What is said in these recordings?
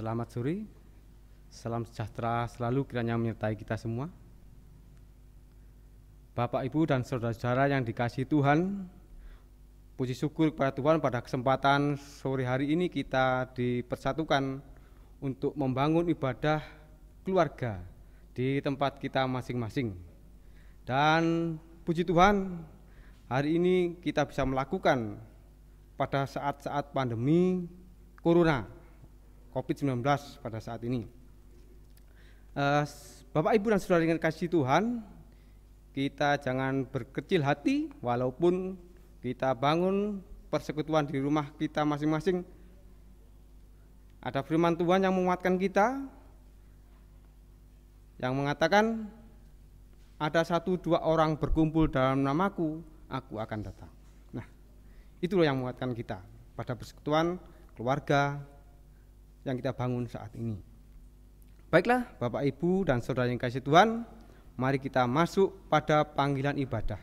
Selamat sore, salam sejahtera selalu kiranya menyertai kita semua. Bapak, Ibu, dan saudara-saudara yang dikasihi Tuhan, puji syukur kepada Tuhan pada kesempatan sore hari ini kita dipersatukan untuk membangun ibadah keluarga di tempat kita masing-masing. Dan puji Tuhan, hari ini kita bisa melakukan pada saat-saat pandemi Corona COVID-19 pada saat ini. Bapak, Ibu, dan saudara yang kasih Tuhan, kita jangan berkecil hati walaupun kita bangun persekutuan di rumah kita masing-masing. Ada firman Tuhan yang menguatkan kita, yang mengatakan ada 1-2 orang berkumpul dalam namaku, aku akan datang. Nah, itulah yang menguatkan kita pada persekutuan keluarga yang kita bangun saat ini. Baiklah, Bapak, Ibu, dan saudara yang kasih Tuhan, mari kita masuk pada panggilan ibadah.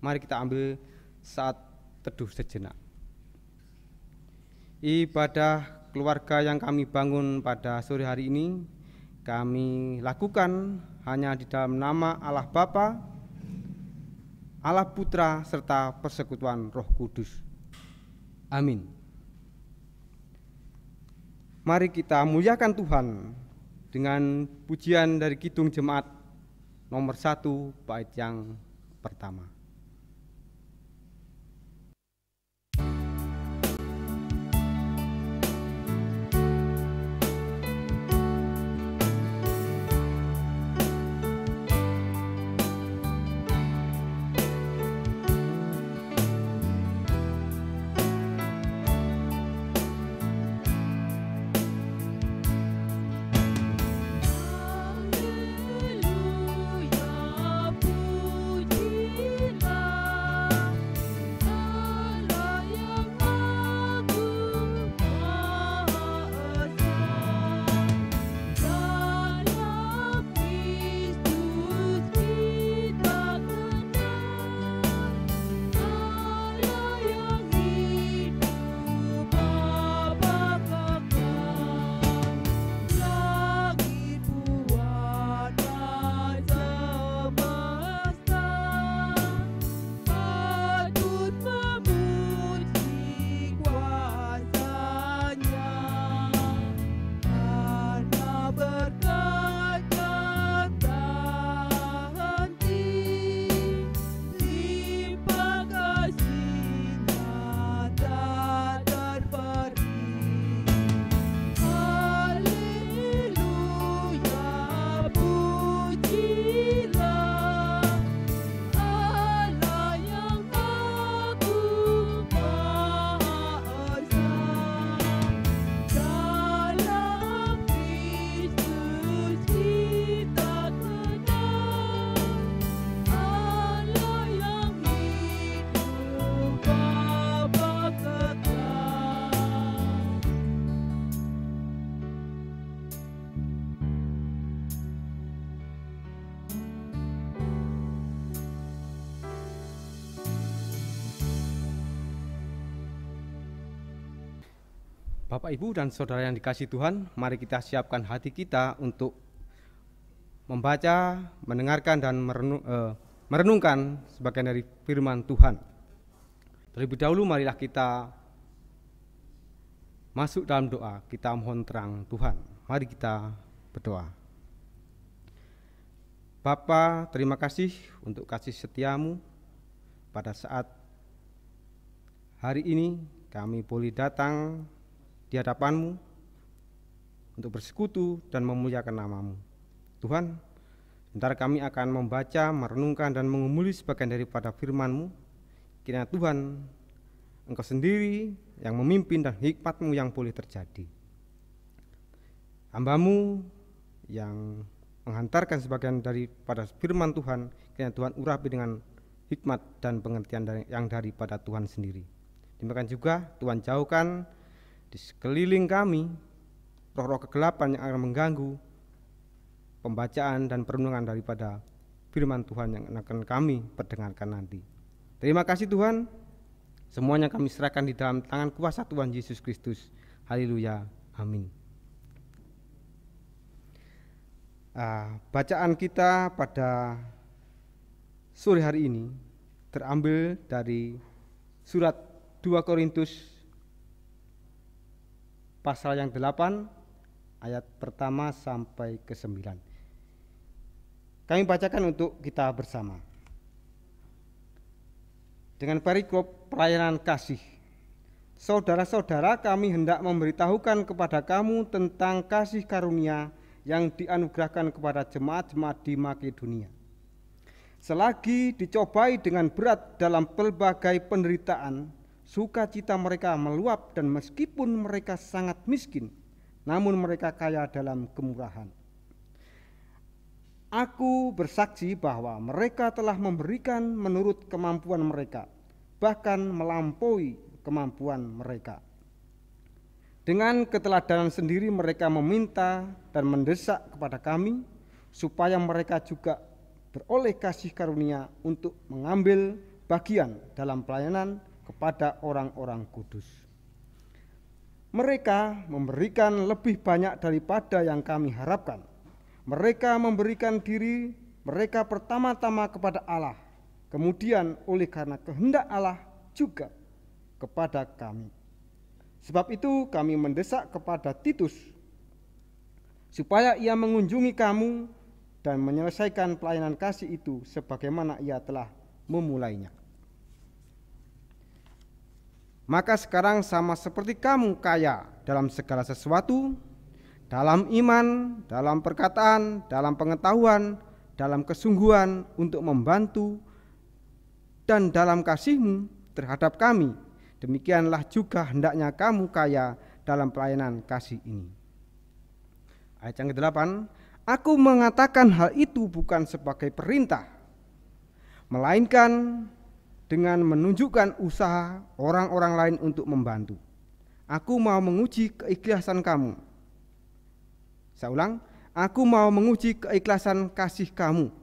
Mari kita ambil saat teduh sejenak. Ibadah keluarga yang kami bangun pada sore hari ini, kami lakukan hanya di dalam nama Allah Bapa, Allah Putra, serta persekutuan Roh Kudus. Amin. Mari kita muliakan Tuhan dengan pujian dari Kidung Jemaat nomor 1 bait yang pertama. Bapak, Ibu, dan saudara yang dikasihi Tuhan, mari kita siapkan hati kita untuk membaca, mendengarkan, dan merenungkan sebagian dari firman Tuhan. Terlebih dahulu marilah kita masuk dalam doa, kita mohon terang Tuhan. Mari kita berdoa. Bapa, terima kasih untuk kasih setiamu pada saat hari ini kami boleh datang di hadapan-Mu untuk bersekutu dan memuliakan nama-Mu. Tuhan, sebentar kami akan membaca, merenungkan, dan mengumuli sebagian daripada firman-Mu. Kiranya Tuhan, Engkau sendiri yang memimpin dan hikmat-Mu yang boleh terjadi. Hamba-Mu yang menghantarkan sebagian daripada firman Tuhan, kiranya Tuhan urapi dengan hikmat dan pengertian yang daripada Tuhan sendiri. Demikian juga Tuhan jauhkan di sekeliling kami roh-roh kegelapan yang akan mengganggu pembacaan dan perenungan daripada firman Tuhan yang akan kami perdengarkan nanti. Terima kasih Tuhan, semuanya kami serahkan di dalam tangan kuasa Tuhan Yesus Kristus. Haleluya, amin. Bacaan kita pada sore hari ini terambil dari surat 2 Korintus pasal yang 8 ayat pertama sampai ke 9. Kami bacakan untuk kita bersama. Dengan perikop pelayanan kasih. Saudara-saudara, kami hendak memberitahukan kepada kamu tentang kasih karunia yang dianugerahkan kepada jemaat-jemaat di Makedonia. Selagi dicobai dengan berat dalam pelbagai penderitaan, sukacita mereka meluap, dan meskipun mereka sangat miskin, namun mereka kaya dalam kemurahan. Aku bersaksi bahwa mereka telah memberikan menurut kemampuan mereka, bahkan melampaui kemampuan mereka. Dengan keteladanan sendiri mereka meminta dan mendesak kepada kami supaya mereka juga beroleh kasih karunia untuk mengambil bagian dalam pelayanan kepada orang-orang kudus. Mereka memberikan lebih banyak daripada yang kami harapkan. Mereka memberikan diri mereka pertama-tama kepada Allah, kemudian oleh karena kehendak Allah juga kepada kami. Sebab itu kami mendesak kepada Titus supaya ia mengunjungi kamu dan menyelesaikan pelayanan kasih itu sebagaimana ia telah memulainya. Maka sekarang sama seperti kamu kaya dalam segala sesuatu, dalam iman, dalam perkataan, dalam pengetahuan, dalam kesungguhan untuk membantu, dan dalam kasihmu terhadap kami, demikianlah juga hendaknya kamu kaya dalam pelayanan kasih ini. Ayat yang ke-8, aku mengatakan hal itu bukan sebagai perintah, melainkan dengan menunjukkan usaha orang-orang lain untuk membantu. Aku mau menguji keikhlasan kamu. Saya ulang, aku mau menguji keikhlasan kasih kamu,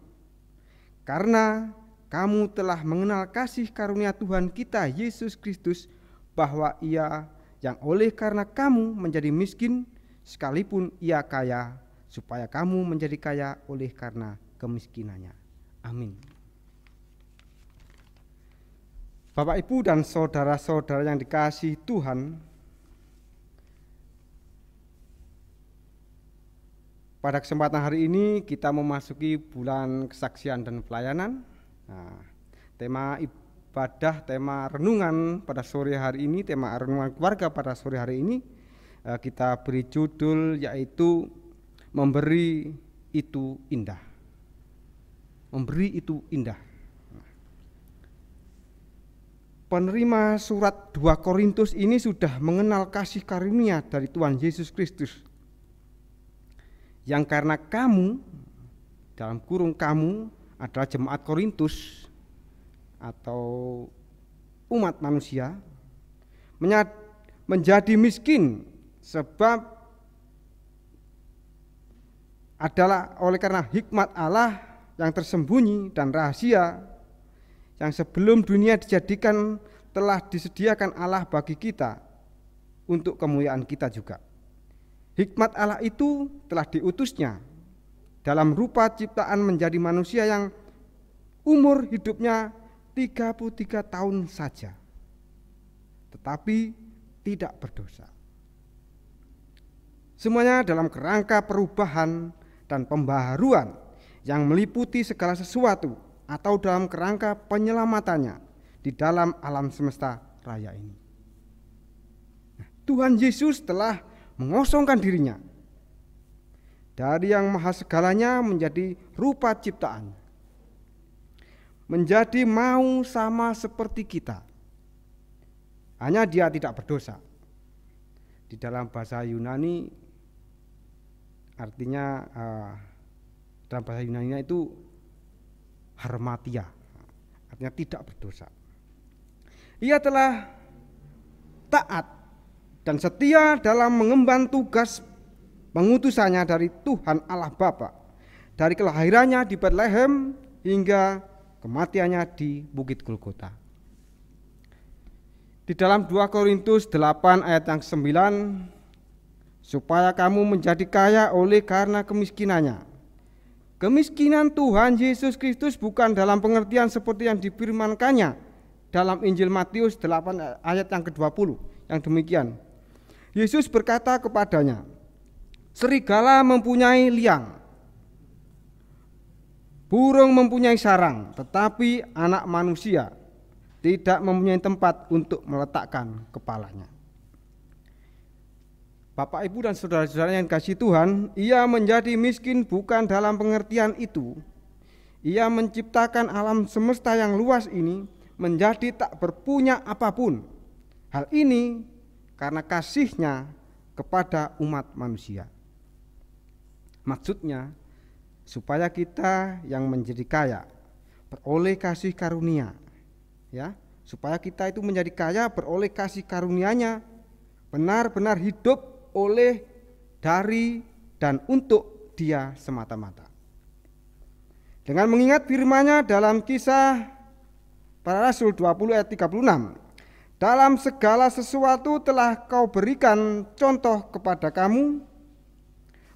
karena kamu telah mengenal kasih karunia Tuhan kita Yesus Kristus, bahwa ia yang oleh karena kamu menjadi miskin, sekalipun ia kaya, supaya kamu menjadi kaya oleh karena kemiskinannya. Amin. Bapak, Ibu, dan saudara-saudara yang dikasihi Tuhan, pada kesempatan hari ini kita memasuki bulan kesaksian dan pelayanan. Tema ibadah, tema renungan pada sore hari ini, tema renungan keluarga pada sore hari ini kita beri judul yaitu memberi itu indah. Memberi itu indah. Penerima surat 2 Korintus ini sudah mengenal kasih karunia dari Tuhan Yesus Kristus, yang karena kamu, dalam kurung kamu, adalah jemaat Korintus atau umat manusia, menjadi miskin sebab adalah oleh karena hikmat Allah yang tersembunyi dan rahasia yang sebelum dunia dijadikan telah disediakan Allah bagi kita untuk kemuliaan kita juga. Hikmat Allah itu telah diutusnya dalam rupa ciptaan menjadi manusia yang umur hidupnya 33 tahun saja, tetapi tidak berdosa. Semuanya dalam kerangka perubahan dan pembaharuan yang meliputi segala sesuatu, atau dalam kerangka penyelamatannya di dalam alam semesta raya ini. Tuhan Yesus telah mengosongkan dirinya dari yang maha segalanya menjadi rupa ciptaan, menjadi mau sama seperti kita, hanya dia tidak berdosa. Di dalam bahasa Yunani artinya dalam bahasa Yunani itu harmatia, artinya tidak berdosa. Ia telah taat dan setia dalam mengemban tugas pengutusannya dari Tuhan Allah Bapa, dari kelahirannya di Betlehem hingga kematiannya di Bukit Golgota. Di dalam 2 Korintus 8 ayat yang 9, supaya kamu menjadi kaya oleh karena kemiskinannya, Kemiskinan Tuhan Yesus Kristus bukan dalam pengertian seperti yang difirmankannya dalam Injil Matius 8 ayat yang ke-20 yang demikian. Yesus berkata kepadanya, serigala mempunyai liang, burung mempunyai sarang, tetapi anak manusia tidak mempunyai tempat untuk meletakkan kepalanya. Bapak, Ibu, dan saudara-saudara yang dikasihi Tuhan, ia menjadi miskin bukan dalam pengertian itu. Ia menciptakan alam semesta yang luas ini menjadi tak berpunya apapun. Hal ini karena kasih-Nya kepada umat manusia. Maksudnya, supaya kita yang menjadi kaya beroleh kasih karunia, ya, supaya kita itu menjadi kaya beroleh kasih karunia-Nya, benar-benar hidup oleh, dari, dan untuk Dia semata-mata. Dengan mengingat firman-Nya dalam Kisah Para Rasul 20 ayat 36, dalam segala sesuatu telah Kau berikan contoh kepada kamu,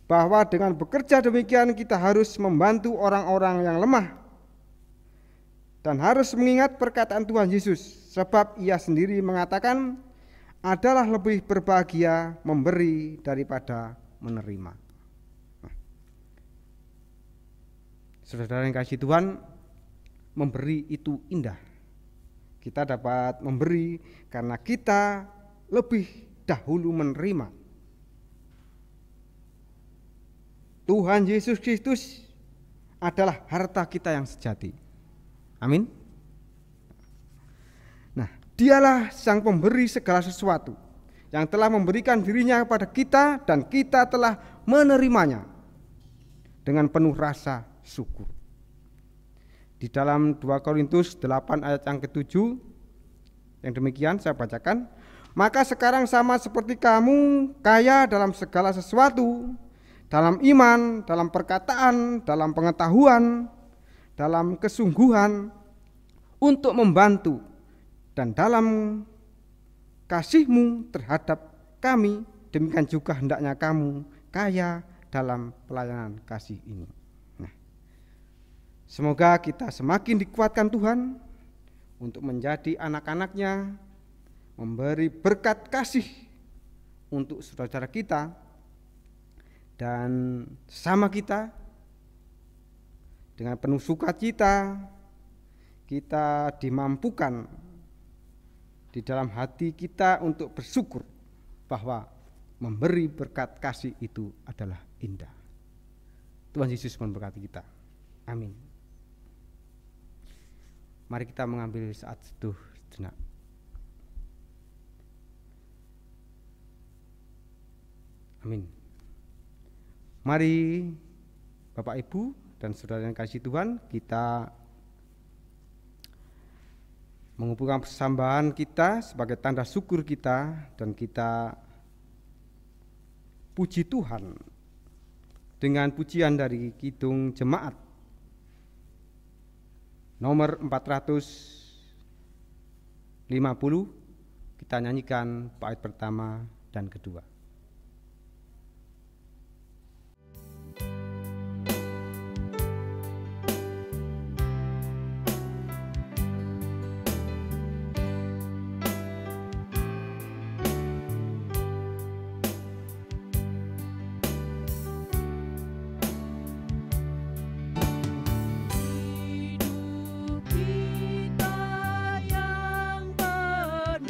bahwa dengan bekerja demikian kita harus membantu orang-orang yang lemah, dan harus mengingat perkataan Tuhan Yesus, sebab Ia sendiri mengatakan, adalah lebih berbahagia memberi daripada menerima. Saudara yang kasih Tuhan, memberi itu indah. Kita dapat memberi karena kita lebih dahulu menerima. Tuhan Yesus Kristus adalah harta kita yang sejati. Amin. Dialah sang pemberi segala sesuatu, yang telah memberikan dirinya kepada kita, dan kita telah menerimanya dengan penuh rasa syukur. Di dalam 2 Korintus 8 ayat yang ke-7, yang demikian saya bacakan, maka sekarang sama seperti kamu kaya dalam segala sesuatu, dalam iman, dalam perkataan, dalam pengetahuan, dalam kesungguhan, untuk membantu, dan dalam kasih-Mu terhadap kami, demikian juga hendaknya kamu kaya dalam pelayanan kasih ini. Nah, semoga kita semakin dikuatkan Tuhan untuk menjadi anak-anak-Nya, memberi berkat kasih untuk saudara-saudara kita dan sama kita. Dengan penuh sukacita kita dimampukan di dalam hati kita untuk bersyukur bahwa memberi berkat kasih itu adalah indah. Tuhan Yesus memberkati kita. Amin. Mari kita mengambil saat seduh sejenak. Amin. Mari Bapak, Ibu, dan saudara yang kasih Tuhan, kita mengumpulkan persembahan kita sebagai tanda syukur kita, dan kita puji Tuhan dengan pujian dari Kidung Jemaat nomor 450. Kita nyanyikan bait pertama dan kedua. Hidup kita yang benar,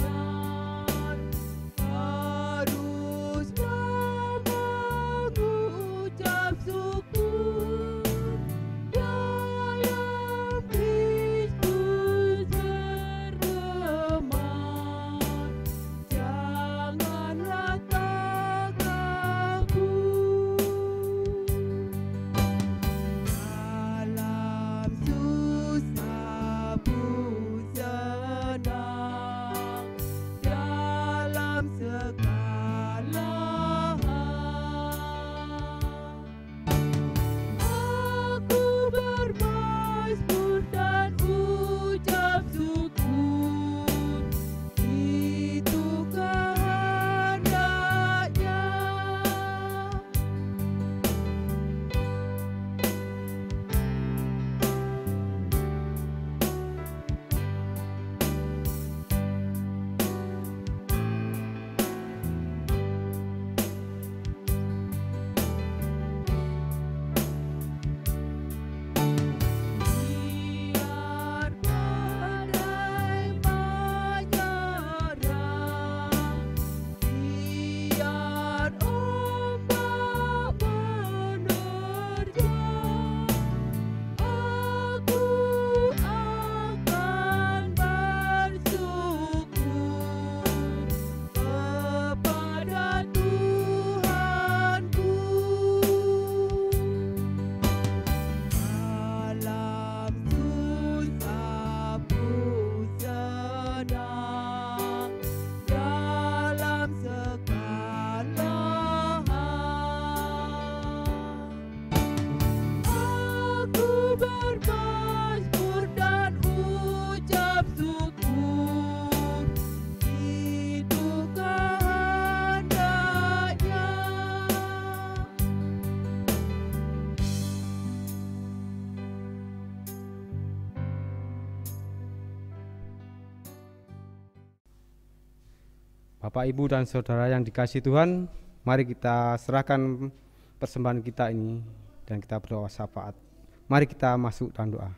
Bapak, Ibu, dan Saudara yang dikasihi Tuhan, mari kita serahkan persembahan kita ini dan kita berdoa syafaat. Mari kita masuk dalam doa.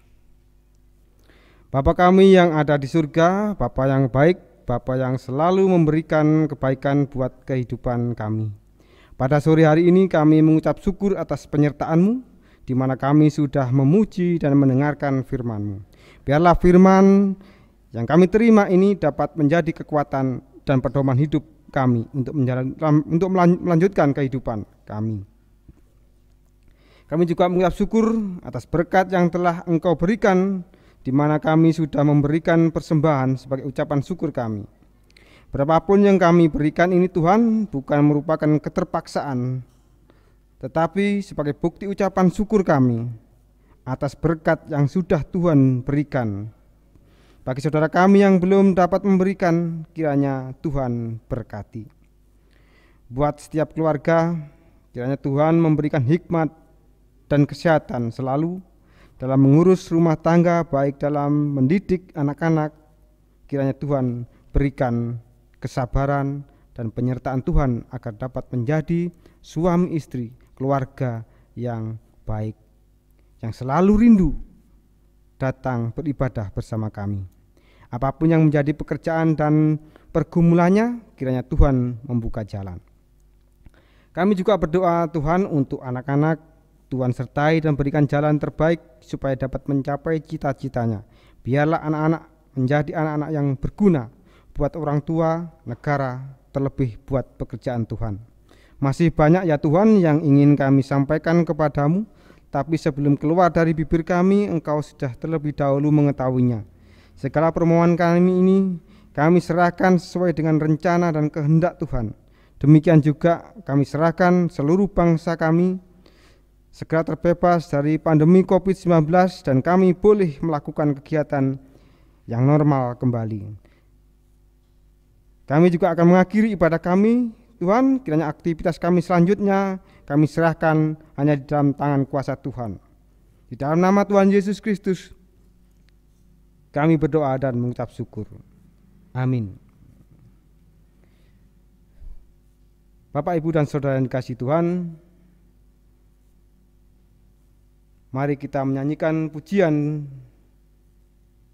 Bapa kami yang ada di surga, Bapa yang baik, Bapa yang selalu memberikan kebaikan buat kehidupan kami. Pada sore hari ini kami mengucap syukur atas penyertaan-Mu, di mana kami sudah memuji dan mendengarkan firman-Mu. Biarlah firman yang kami terima ini dapat menjadi kekuatan dan pedoman hidup kami untuk melanjutkan kehidupan kami. Kami juga mengucap syukur atas berkat yang telah Engkau berikan, di mana kami sudah memberikan persembahan sebagai ucapan syukur kami. Berapapun yang kami berikan ini Tuhan bukan merupakan keterpaksaan, tetapi sebagai bukti ucapan syukur kami atas berkat yang sudah Tuhan berikan. Bagi saudara kami yang belum dapat memberikan, kiranya Tuhan berkati. Buat setiap keluarga, kiranya Tuhan memberikan hikmat dan kesehatan selalu dalam mengurus rumah tangga, baik dalam mendidik anak-anak. Kiranya Tuhan berikan kesabaran dan penyertaan Tuhan agar dapat menjadi suami istri, keluarga yang baik, yang selalu rindu datang beribadah bersama kami. Apapun yang menjadi pekerjaan dan pergumulannya, kiranya Tuhan membuka jalan. Kami juga berdoa Tuhan untuk anak-anak, Tuhan sertai dan berikan jalan terbaik supaya dapat mencapai cita-citanya. Biarlah anak-anak menjadi anak-anak yang berguna buat orang tua, negara, terlebih buat pekerjaan Tuhan. Masih banyak ya Tuhan yang ingin kami sampaikan kepadamu, tapi sebelum keluar dari bibir kami, Engkau sudah terlebih dahulu mengetahuinya. Segala permohonan kami ini kami serahkan sesuai dengan rencana dan kehendak Tuhan. Demikian juga kami serahkan seluruh bangsa kami segera terbebas dari pandemi COVID-19 dan kami boleh melakukan kegiatan yang normal kembali. Kami juga akan mengakhiri ibadah kami, Tuhan, kiranya aktivitas kami selanjutnya kami serahkan hanya di dalam tangan kuasa Tuhan. Di dalam nama Tuhan Yesus Kristus kami berdoa dan mengucap syukur. Amin. Bapak, Ibu, dan Saudara yang dikasihi Tuhan, mari kita menyanyikan pujian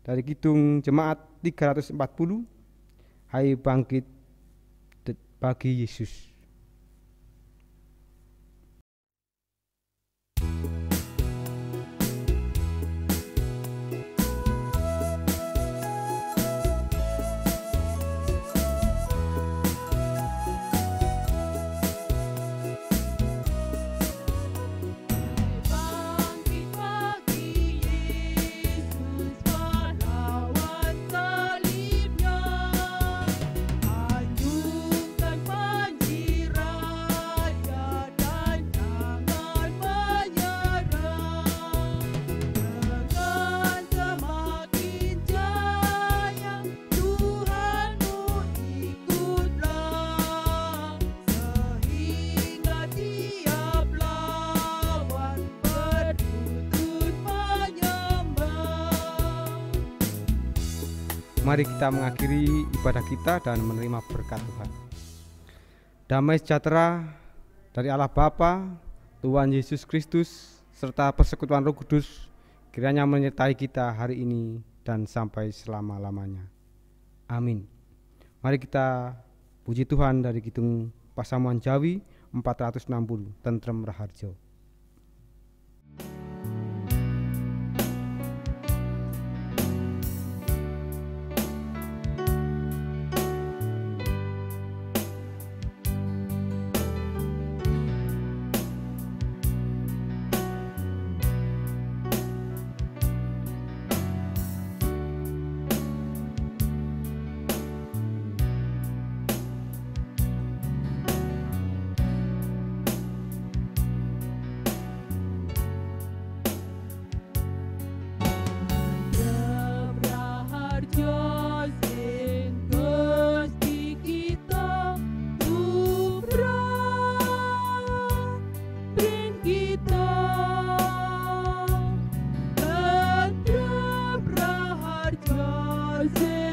dari Kidung Jemaat 340, Hai bangkit bagi Yesus. Mari kita mengakhiri ibadah kita dan menerima berkat Tuhan. Damai sejahtera dari Allah Bapa, Tuhan Yesus Kristus, serta persekutuan Roh Kudus kiranya menyertai kita hari ini dan sampai selama-lamanya. Amin. Mari kita puji Tuhan dari Kidung Pasamuan Jawi 460, Tentrem Raharjo. Say